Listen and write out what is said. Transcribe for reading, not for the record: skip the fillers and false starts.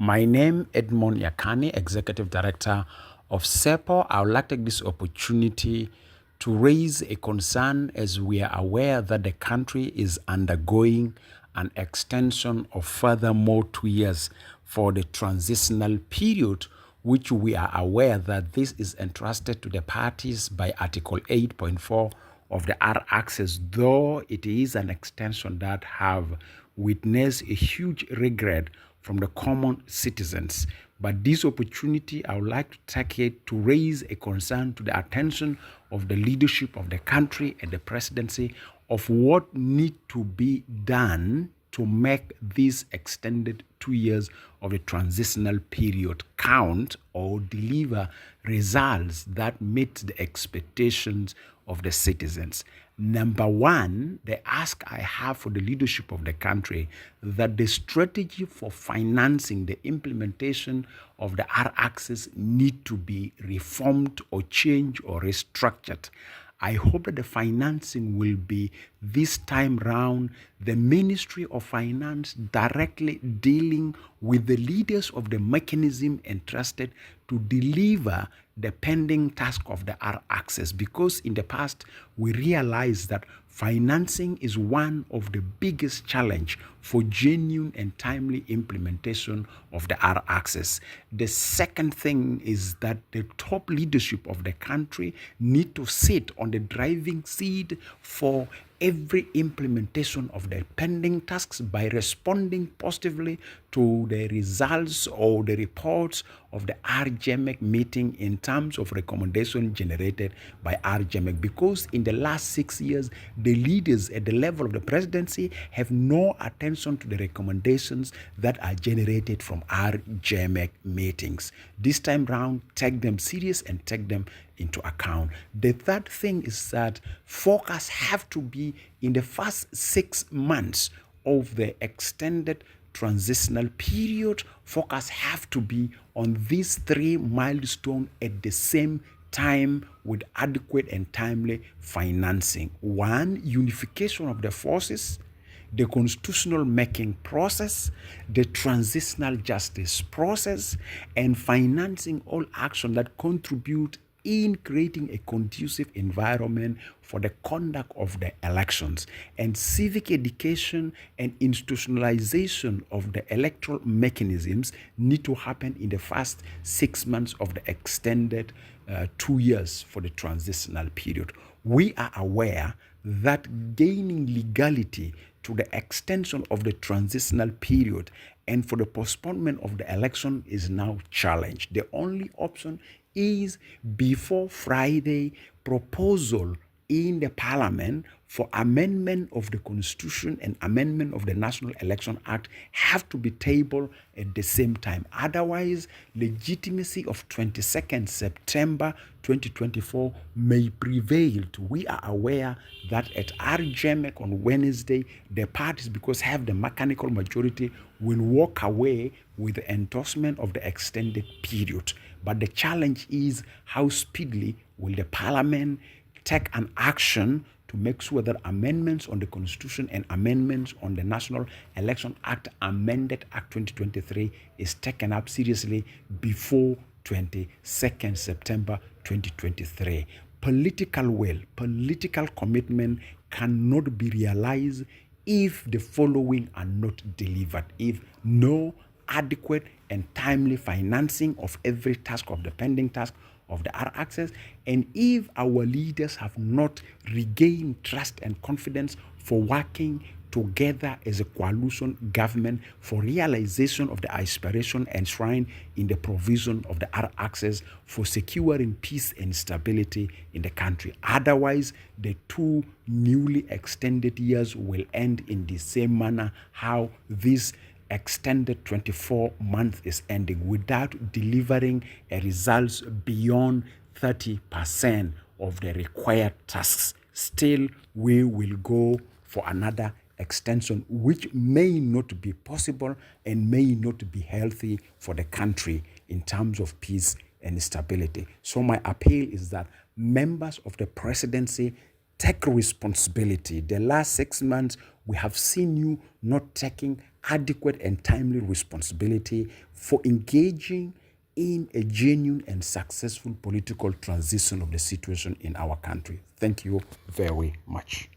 My name Edmond Yakani, Executive Director of CEPO. I would like to take this opportunity to raise a concern as we are aware that the country is undergoing an extension of furthermore 2 years for the transitional period, which we are aware that this is entrusted to the parties by Article 8.4 of the R-Access, though it is an extension that have witnessed a huge regret from the common citizens. But this opportunity, I would like to take it to raise a concern to the attention of the leadership of the country and the presidency of what need to be done to make this extended 2 years of the transitional period count or deliver results that meet the expectations of the citizens. Number one, the ask I have for the leadership of the country that the strategy for financing the implementation of the R-Access need to be reformed or changed or restructured. I hope that the financing will be this time round the Ministry of Finance directly dealing with the leaders of the mechanism entrusted to deliver the pending task of the R-Access, because in the past we realized that financing is one of the biggest challenge for genuine and timely implementation of the R-Access. The second thing is that the top leadership of the country need to sit on the driving seat for every implementation of the pending tasks by responding positively to the results or the reports of the RGMEC meeting in terms of recommendation generated by RGMEC, because in the last 6 years, the leaders at the level of the presidency have no attention to the recommendations that are generated from RGMEC meetings. This time round, take them serious and take them into account. The third thing is that focus have to be in the first 6 months of the extended transitional period. Focus have to be on these 3 milestones at the same time with adequate and timely financing. One, unification of the forces, the constitutional making process, the transitional justice process, and financing all action that contribute in creating a conducive environment for the conduct of the elections, and civic education and institutionalization of the electoral mechanisms need to happen in the first 6 months of the extended 2 years for the transitional period. We are aware that gaining legality to the extension of the transitional period and for the postponement of the election is now challenged. The only option is before Friday proposal in the parliament for amendment of the constitution and amendment of the National Election Act have to be tabled at the same time. Otherwise, legitimacy of 22nd September 2024 may prevail. We are aware that at RGMEC on Wednesday, the parties, because have the mechanical majority, will walk away with the endorsement of the extended period. But the challenge is how speedily will the parliament take an action to make sure that amendments on the Constitution and amendments on the National Election Act, Amended Act 2023, is taken up seriously before 22nd September 2023. Political will, political commitment cannot be realized if the following are not delivered. If no adequate and timely financing of every task of the pending task of the R-Access, and if our leaders have not regained trust and confidence for working together as a coalition government for realization of the aspiration enshrined in the provision of the R-Access for securing peace and stability in the country. Otherwise, the 2 newly extended years will end in the same manner how this extended 24-month is ending, without delivering a results beyond 30% of the required tasks. Still, we will go for another extension, which may not be possible and may not be healthy for the country in terms of peace and stability. So my appeal is that members of the presidency take responsibility. The last 6 months, we have seen you not taking adequate and timely responsibility for engaging in a genuine and successful political transition of the situation in our country. Thank you very much.